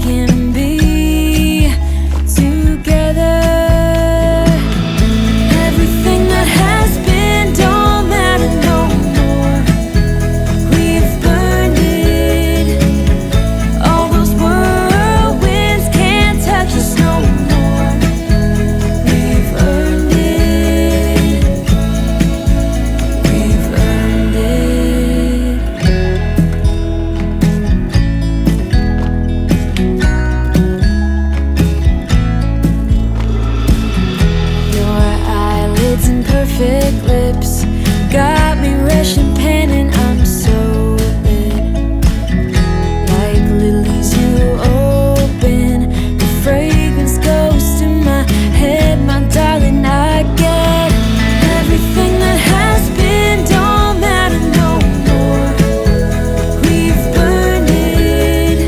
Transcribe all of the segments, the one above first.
can be together. Everything that has been don't matter no more. We've burned it. All those whirlwinds can't touch us no more. We've earned it. We've earned it. Your eyelids and perfect lips got me rushing pen, and I'm so lit. Like lilies you open, the fragrance goes to my head, my darling. I get everything that has been don't matter no more. We've burned it.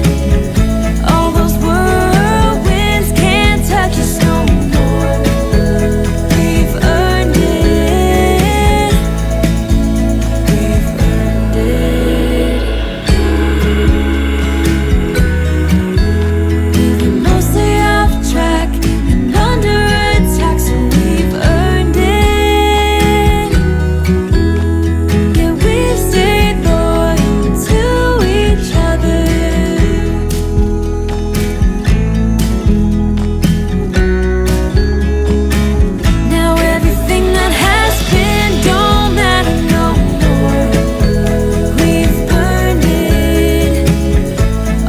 All those whirlwinds can't touch us no more. We've earned it. We've earned it. We've been mostly off track and under attack, so we've earned it. Yeah, we've stayed loyal to each other. Now everything that has been don't matter no more. We've burned it.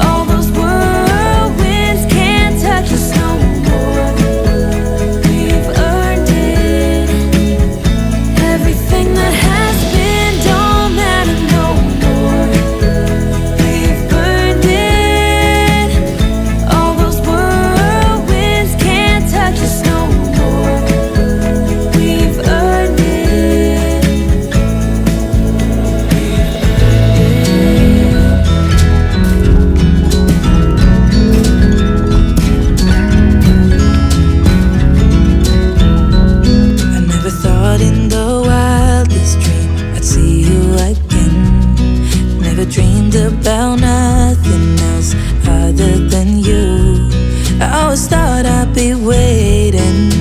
All those whirlwinds can't touch us no more. We've earned it. Everything that has been don't matter no more. We've burned it. All those whirlwinds can't touch us no more. We've earned it. I never thought in the wildest dream I'd see you again. Never dreamed about nothing else other than you. I always thought I'd be waiting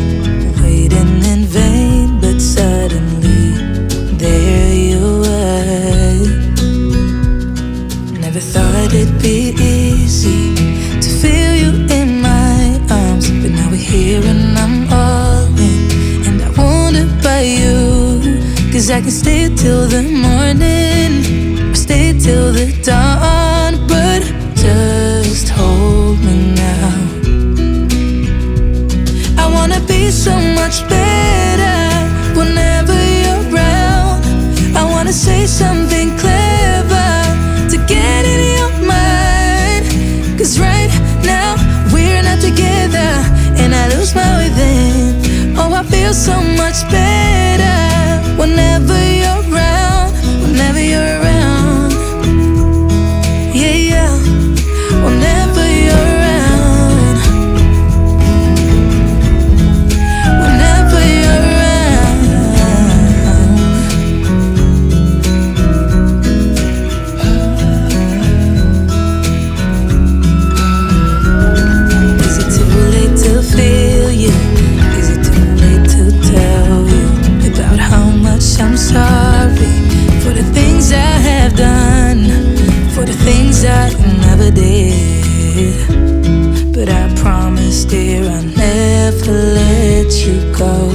in vain, but suddenly there you were. Never thought it'd be easy to feel you in my arms, but now we're here and I'm all in, and I wonder about you. 'Cause I can stay till the morning, or stay till the dawn, but just hold me now. I wanna be so much better whenever you're around. I wanna say something clever to get in your mind. 'Cause right now we're not together, and I lose my way then. Oh, I feel so much better whenever you're around, whenever you're around. Yeah, yeah, whenever you're around, whenever you're around. Is it too late to feel you? Is it too late to tell you about how much I'm sorry for the things I have done, for the things I never did? But I promise, dear, I'll never let you go.